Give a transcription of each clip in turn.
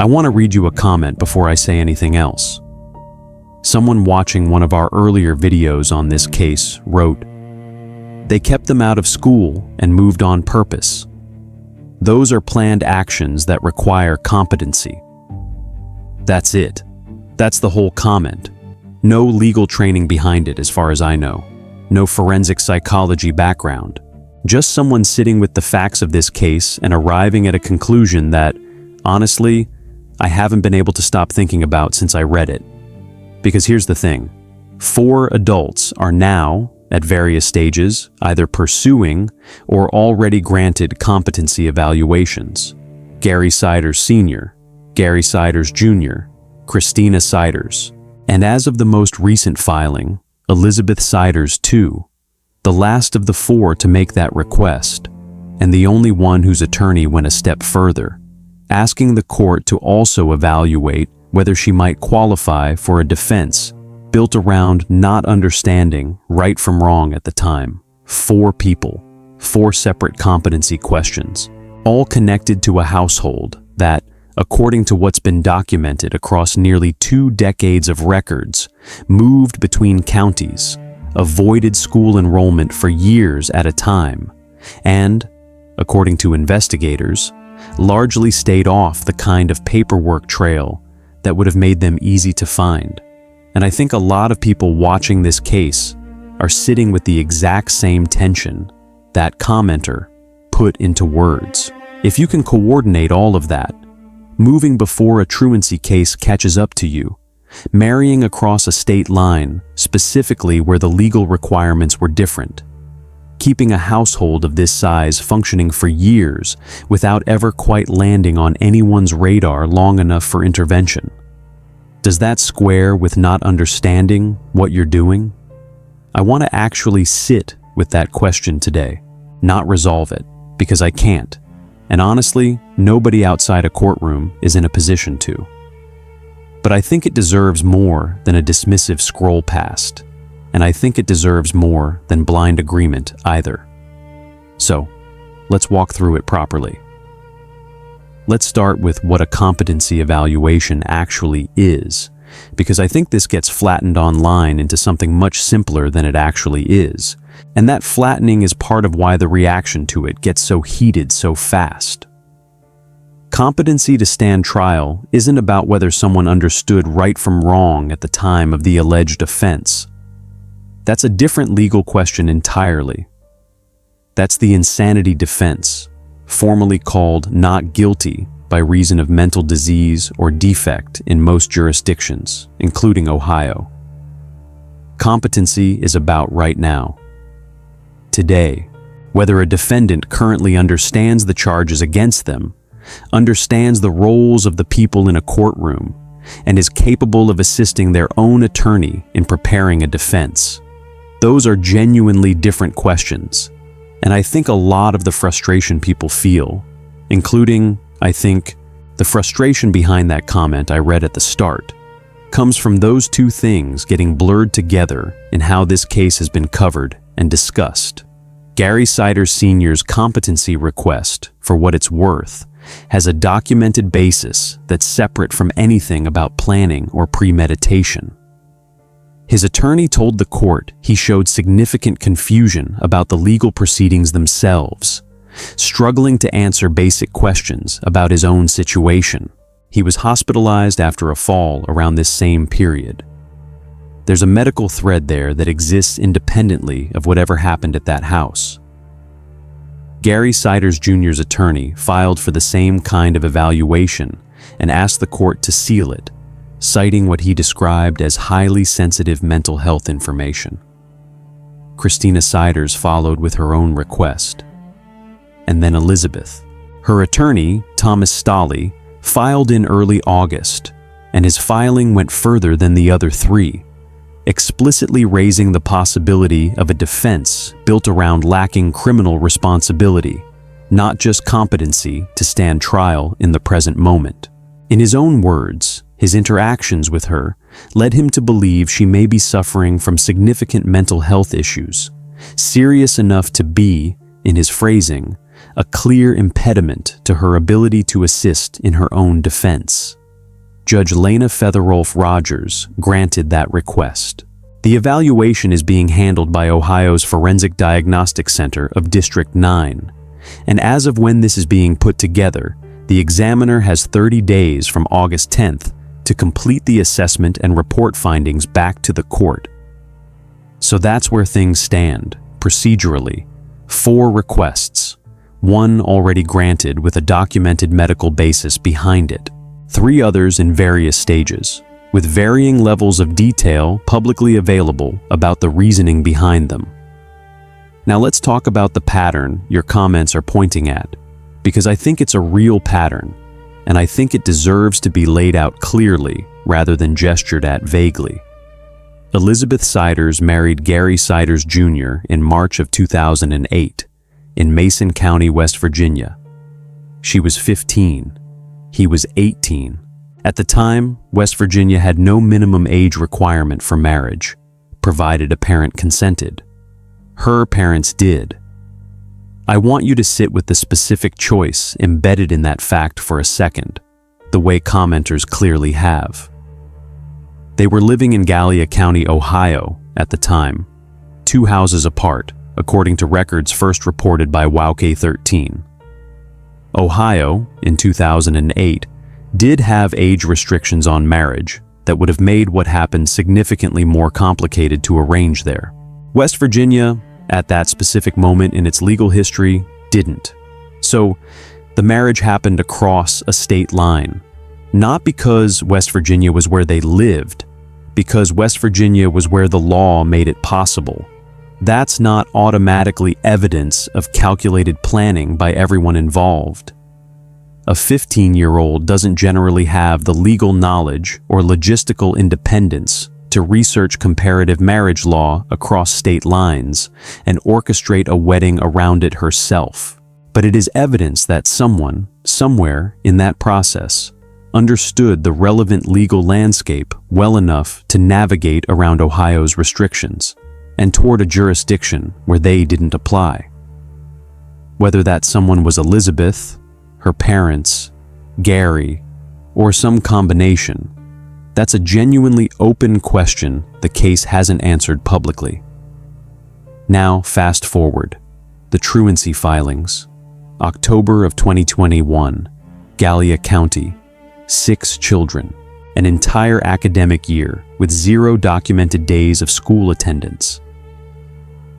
I want to read you a comment before I say anything else. Someone watching one of our earlier videos on this case wrote, "They kept them out of school and moved on purpose. Those are planned actions that require competency." That's it. That's the whole comment. No legal training behind it as far as I know. No forensic psychology background. Just someone sitting with the facts of this case and arriving at a conclusion that, honestly, I haven't been able to stop thinking about since I read it. Because here's the thing. 4 adults are now, at various stages, either pursuing or already granted competency evaluations. Gary Siders Sr., Gary Siders Jr., Christina Siders, and as of the most recent filing, Elizabeth Siders too, the last of the 4 to make that request, and the only one whose attorney went a step further, asking the court to also evaluate whether she might qualify for a defense built around not understanding right from wrong at the time. 4 people, 4 separate competency questions, all connected to a household that, according to what's been documented across nearly 2 decades of records, moved between counties, avoided school enrollment for years at a time, and, according to investigators, largely stayed off the kind of paperwork trail that would have made them easy to find. And I think a lot of people watching this case are sitting with the exact same tension that commenter put into words. If you can coordinate all of that, moving before a truancy case catches up to you, marrying across a state line, specifically where the legal requirements were different, keeping a household of this size functioning for years without ever quite landing on anyone's radar long enough for intervention. Does that square with not understanding what you're doing? I want to actually sit with that question today, not resolve it, because I can't. And honestly, nobody outside a courtroom is in a position to. But I think it deserves more than a dismissive scroll past, and I think it deserves more than blind agreement either. So, let's walk through it properly. Let's start with what a competency evaluation actually is, because I think this gets flattened online into something much simpler than it actually is, and that flattening is part of why the reaction to it gets so heated so fast. Competency to stand trial isn't about whether someone understood right from wrong at the time of the alleged offense. That's a different legal question entirely. That's the insanity defense, formally called not guilty by reason of mental disease or defect in most jurisdictions, including Ohio. Competency is about right now. Today, whether a defendant currently understands the charges against them, understands the roles of the people in a courtroom, and is capable of assisting their own attorney in preparing a defense. Those are genuinely different questions, and I think a lot of the frustration people feel, including, I think, the frustration behind that comment I read at the start, comes from those 2 things getting blurred together in how this case has been covered and discussed. Gary Siders Sr.'s competency request, for what it's worth, has a documented basis that's separate from anything about planning or premeditation. His attorney told the court he showed significant confusion about the legal proceedings themselves, struggling to answer basic questions about his own situation. He was hospitalized after a fall around this same period. There's a medical thread there that exists independently of whatever happened at that house. Gary Siders Jr.'s attorney filed for the same kind of evaluation and asked the court to seal it, citing what he described as highly sensitive mental health information. Christina Siders followed with her own request. And then Elizabeth. Her attorney, Thomas Stolley, filed in early August, and his filing went further than the other 3, explicitly raising the possibility of a defense built around lacking criminal responsibility, not just competency to stand trial in the present moment. In his own words, his interactions with her led him to believe she may be suffering from significant mental health issues, serious enough to be, in his phrasing, a clear impediment to her ability to assist in her own defense. Judge Lena Featherolf Rogers granted that request. The evaluation is being handled by Ohio's Forensic Diagnostic Center of District 9, and as of when this is being put together, the examiner has 30 days from August 10th to complete the assessment and report findings back to the court. So that's where things stand, procedurally. 4 requests, 1 already granted with a documented medical basis behind it, 3 others in various stages, with varying levels of detail publicly available about the reasoning behind them. Now let's talk about the pattern your comments are pointing at, because I think it's a real pattern, and I think it deserves to be laid out clearly rather than gestured at vaguely. Elizabeth Siders married Gary Siders Jr. in March of 2008 in Mason County, West Virginia. She was 15. He was 18. At the time, West Virginia had no minimum age requirement for marriage, provided a parent consented. Her parents did. I want you to sit with the specific choice embedded in that fact for a second, the way commenters clearly have. They were living in Gallia County, Ohio, at the time, 2 houses apart, according to records first reported by WowK 13. Ohio, in 2008, did have age restrictions on marriage that would have made what happened significantly more complicated to arrange there. West Virginia, at that specific moment in its legal history, didn't. So, the marriage happened across a state line, not because West Virginia was where they lived, because West Virginia was where the law made it possible. That's not automatically evidence of calculated planning by everyone involved. A 15-year-old doesn't generally have the legal knowledge or logistical independence to research comparative marriage law across state lines and orchestrate a wedding around it herself. But it is evidence that someone, somewhere in that process, understood the relevant legal landscape well enough to navigate around Ohio's restrictions and toward a jurisdiction where they didn't apply. Whether that someone was Elizabeth, her parents, Gary, or some combination, that's a genuinely open question the case hasn't answered publicly. Now, fast forward. The truancy filings. October of 2021, Gallia County. 6 children. An entire academic year with 0 documented days of school attendance.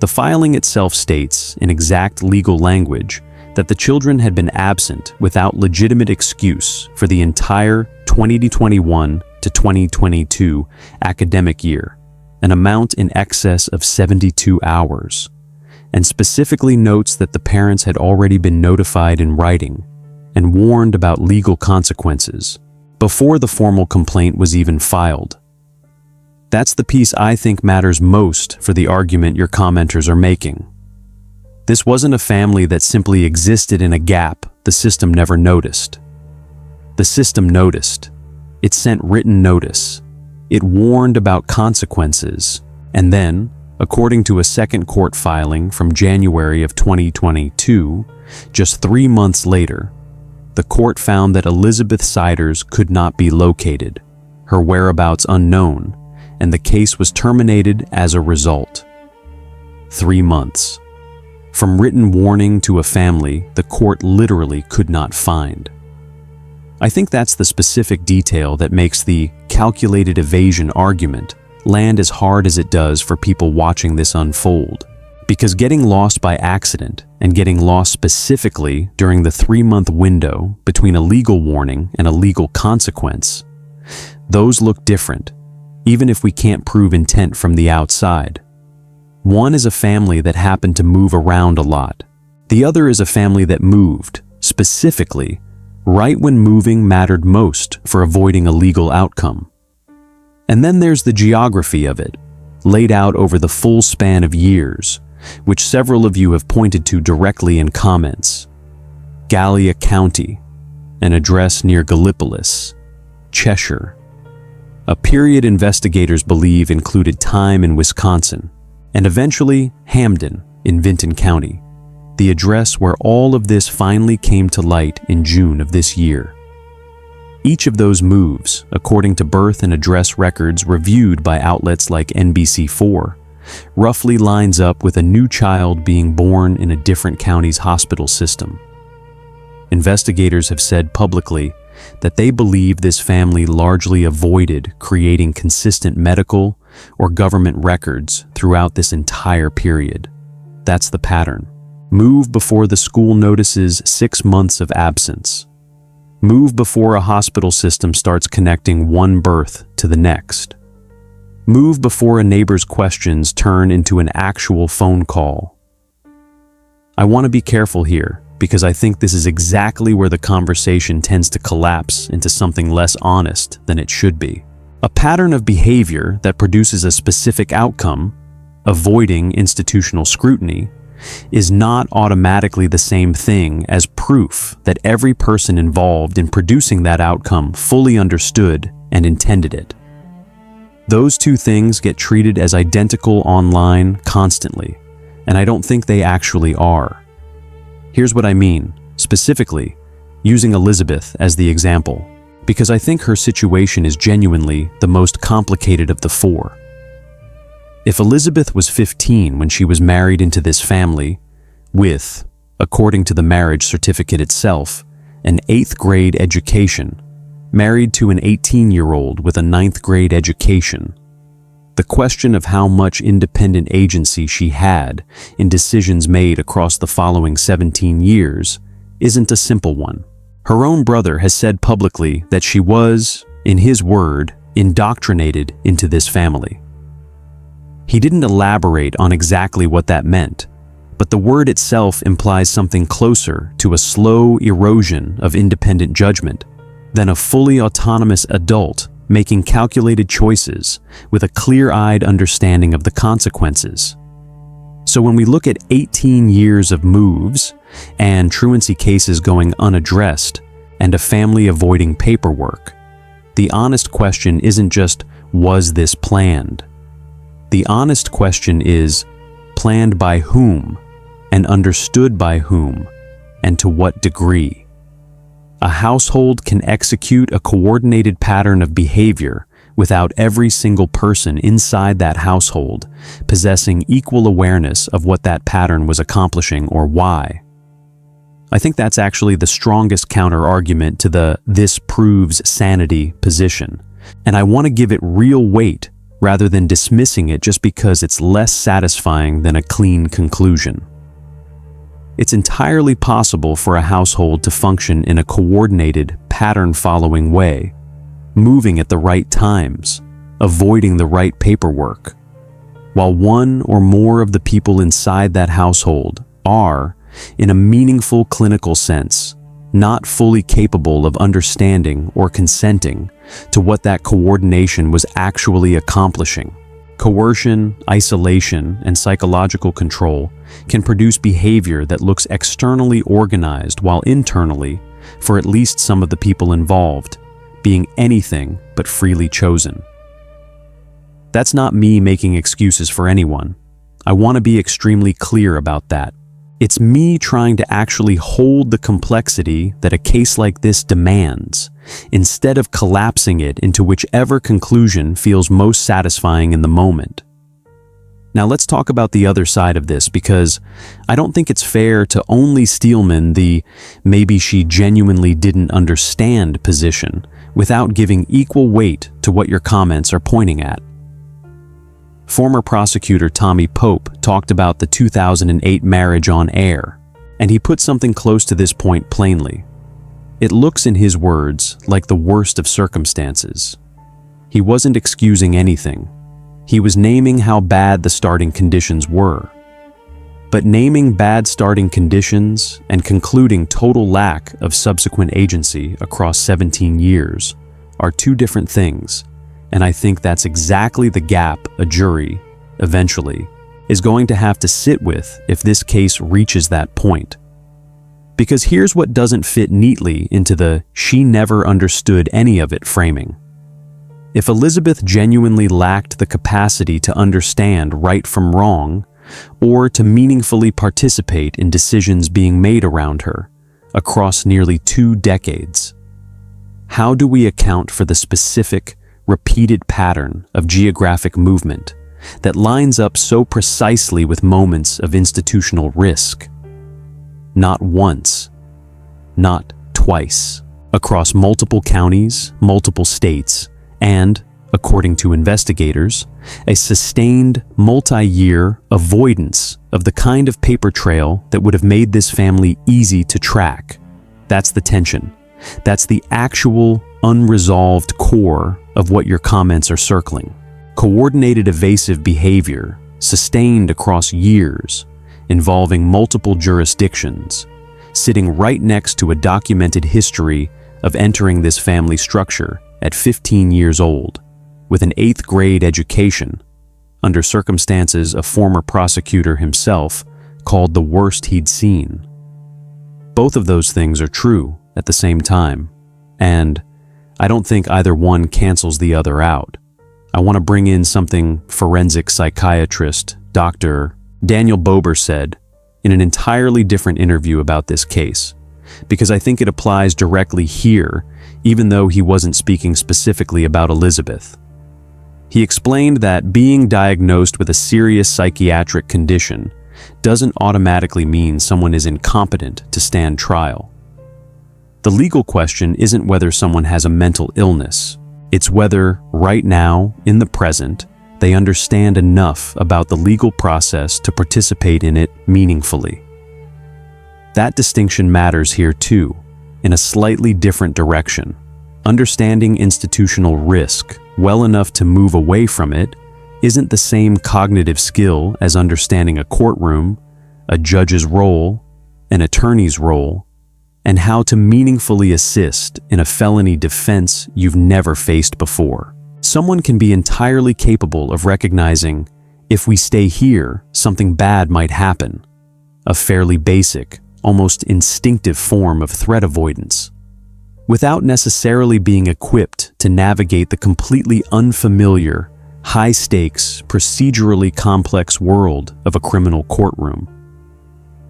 The filing itself states, in exact legal language, that the children had been absent without legitimate excuse for the entire 2021 to 2022 academic year, an amount in excess of 72 hours, and specifically notes that the parents had already been notified in writing and warned about legal consequences before the formal complaint was even filed. That's the piece I think matters most for the argument your commenters are making. This wasn't a family that simply existed in a gap the system never noticed. The system noticed. It sent written notice. It warned about consequences. And then, according to a second court filing from January of 2022, just 3 months later, the court found that Elizabeth Siders could not be located, her whereabouts unknown, and the case was terminated as a result. 3 months. From written warning to a family the court literally could not find. I think that's the specific detail that makes the calculated evasion argument land as hard as it does for people watching this unfold. Because getting lost by accident and getting lost specifically during the 3-month window between a legal warning and a legal consequence, those look different, even if we can't prove intent from the outside. One is a family that happened to move around a lot. The other is a family that moved, specifically, right when moving mattered most for avoiding a legal outcome. And then there's the geography of it, laid out over the full span of years, which several of you have pointed to directly in comments. Gallia County, an address near Gallipolis, Cheshire. A period investigators believe included time in Wisconsin, and eventually Hamden in Vinton County. the address where all of this finally came to light in June of this year. Each of those moves, according to birth and address records reviewed by outlets like NBC4, roughly lines up with a new child being born in a different county's hospital system. Investigators have said publicly that they believe this family largely avoided creating consistent medical or government records throughout this entire period. That's the pattern. Move before the school notices 6 months of absence. Move before a hospital system starts connecting one birth to the next. Move before a neighbor's questions turn into an actual phone call. I want to be careful here because I think this is exactly where the conversation tends to collapse into something less honest than it should be. A pattern of behavior that produces a specific outcome, avoiding institutional scrutiny, is not automatically the same thing as proof that every person involved in producing that outcome fully understood and intended it. Those two things get treated as identical online constantly, and I don't think they actually are. Here's what I mean, specifically, using Elizabeth as the example, because I think her situation is genuinely the most complicated of the four. If Elizabeth was 15 when she was married into this family with, according to the marriage certificate itself, an 8th grade education, married to an 18-year-old with a 9th grade education, the question of how much independent agency she had in decisions made across the following 17 years isn't a simple one. Her own brother has said publicly that she was, in his word, indoctrinated into this family. He didn't elaborate on exactly what that meant, but the word itself implies something closer to a slow erosion of independent judgment than a fully autonomous adult making calculated choices with a clear-eyed understanding of the consequences. So when we look at 18 years of moves and truancy cases going unaddressed and a family avoiding paperwork, the honest question isn't just, was this planned? The honest question is, planned by whom and understood by whom and to what degree? A household can execute a coordinated pattern of behavior without every single person inside that household possessing equal awareness of what that pattern was accomplishing or why. I think that's actually the strongest counter-argument to the "this proves sanity" position, and I want to give it real weight rather than dismissing it just because it's less satisfying than a clean conclusion. It's entirely possible for a household to function in a coordinated, pattern-following way, moving at the right times, avoiding the right paperwork, while one or more of the people inside that household are, in a meaningful clinical sense, not fully capable of understanding or consenting to what that coordination was actually accomplishing. Coercion, isolation, and psychological control can produce behavior that looks externally organized while internally, for at least some of the people involved, being anything but freely chosen. That's not me making excuses for anyone. I want to be extremely clear about that. It's me trying to actually hold the complexity that a case like this demands, instead of collapsing it into whichever conclusion feels most satisfying in the moment. Now let's talk about the other side of this, because I don't think it's fair to only steelman the "maybe she genuinely didn't understand" position without giving equal weight to what your comments are pointing at. Former prosecutor Tommy Pope talked about the 2008 marriage on air, and he put something close to this point plainly. It looks, in his words, like the worst of circumstances. He wasn't excusing anything. He was naming how bad the starting conditions were. But naming bad starting conditions and concluding total lack of subsequent agency across 17 years are two different things. And I think that's exactly the gap a jury, eventually, is going to have to sit with if this case reaches that point. Because here's what doesn't fit neatly into the "she never understood any of it" framing. If Elizabeth genuinely lacked the capacity to understand right from wrong, or to meaningfully participate in decisions being made around her across nearly 2 decades. How do we account for the specific, repeated pattern of geographic movement that lines up so precisely with moments of institutional risk? Not once, not twice, across multiple counties, multiple states, and, according to investigators, a sustained multi-year avoidance of the kind of paper trail that would have made this family easy to track. That's the tension. That's the actual unresolved core of what your comments are circling. Coordinated evasive behavior, sustained across years, involving multiple jurisdictions, sitting right next to a documented history of entering this family structure at 15 years old, with an 8th grade education, under circumstances a former prosecutor himself called the worst he'd seen. Both of those things are true at the same time, and I don't think either one cancels the other out. I want to bring in something forensic psychiatrist Dr. Daniel Bober said in an entirely different interview about this case, because I think it applies directly here, even though he wasn't speaking specifically about Elizabeth. He explained that being diagnosed with a serious psychiatric condition doesn't automatically mean someone is incompetent to stand trial. The legal question isn't whether someone has a mental illness. It's whether, right now, in the present, they understand enough about the legal process to participate in it meaningfully. That distinction matters here too, in a slightly different direction. Understanding institutional risk well enough to move away from it isn't the same cognitive skill as understanding a courtroom, a judge's role, an attorney's role, and how to meaningfully assist in a felony defense you've never faced before. Someone can be entirely capable of recognizing, if we stay here, something bad might happen. A fairly basic, almost instinctive form of threat avoidance, without necessarily being equipped to navigate the completely unfamiliar, high-stakes, procedurally complex world of a criminal courtroom.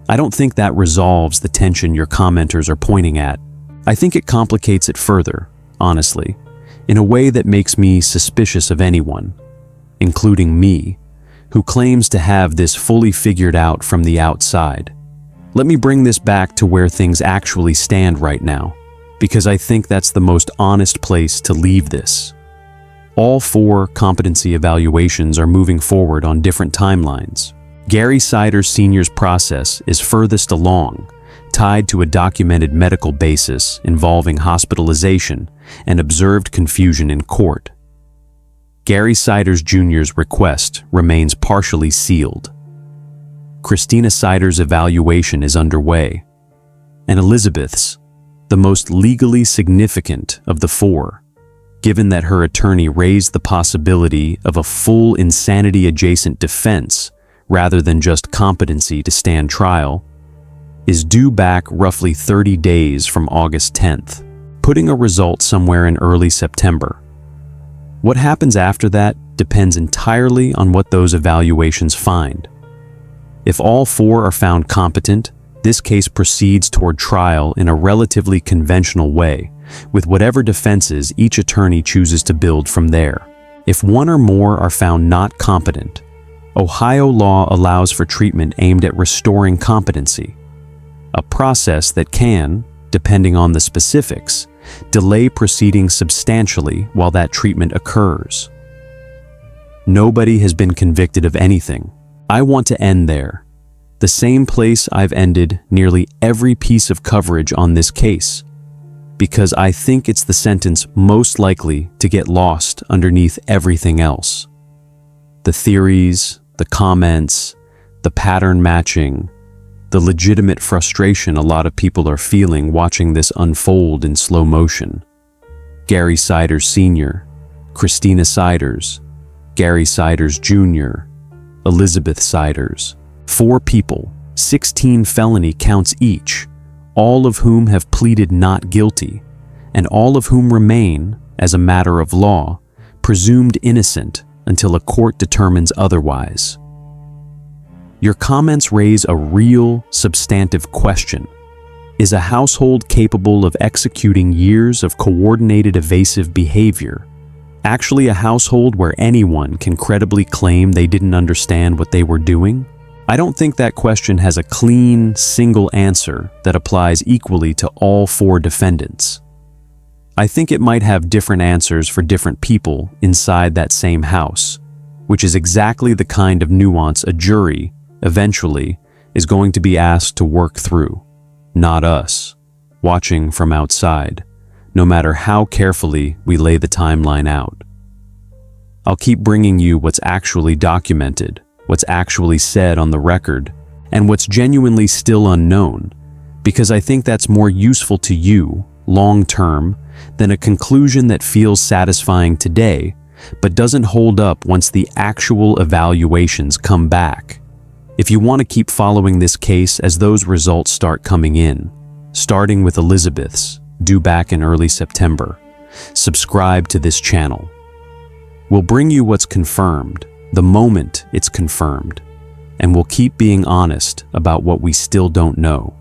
I don't think that resolves the tension your commenters are pointing at. I think it complicates it further, honestly, in a way that makes me suspicious of anyone, including me, who claims to have this fully figured out from the outside. Let me bring this back to where things actually stand right now, because I think that's the most honest place to leave this. All 4 competency evaluations are moving forward on different timelines. Gary Siders Sr.'s process is furthest along, tied to a documented medical basis involving hospitalization and observed confusion in court. Gary Siders Jr.'s request remains partially sealed. Christina Siders' evaluation is underway, and Elizabeth's, the most legally significant of the 4, given that her attorney raised the possibility of a full insanity-adjacent defense rather than just competency to stand trial, is due back roughly 30 days from August 10th, putting a result somewhere in early September. What happens after that depends entirely on what those evaluations find. If all 4 are found competent, this case proceeds toward trial in a relatively conventional way, with whatever defenses each attorney chooses to build from there. If 1 or more are found not competent, Ohio law allows for treatment aimed at restoring competency, a process that can, depending on the specifics, delay proceedings substantially while that treatment occurs. Nobody has been convicted of anything. I want to end there, the same place I've ended nearly every piece of coverage on this case, because I think it's the sentence most likely to get lost underneath everything else. The theories, the comments, the pattern matching, the legitimate frustration a lot of people are feeling watching this unfold in slow motion. Gary Siders Sr., Christina Siders, Gary Siders Jr., Elizabeth Siders. 4 people, 16 felony counts each, all of whom have pleaded not guilty, and all of whom remain, as a matter of law, presumed innocent until a court determines otherwise. Your comments raise a real, substantive question. Is a household capable of executing years of coordinated evasive behavior actually a household where anyone can credibly claim they didn't understand what they were doing? I don't think that question has a clean, single answer that applies equally to all 4 defendants. I think it might have different answers for different people inside that same house, which is exactly the kind of nuance a jury, eventually, is going to be asked to work through, not us, watching from outside, no matter how carefully we lay the timeline out. I'll keep bringing you what's actually documented, what's actually said on the record, and what's genuinely still unknown, because I think that's more useful to you, long-term, than a conclusion that feels satisfying today, but doesn't hold up once the actual evaluations come back. If you want to keep following this case as those results start coming in, starting with Elizabeth's, due back in early September, subscribe to this channel. We'll bring you what's confirmed, the moment it's confirmed, and we'll keep being honest about what we still don't know.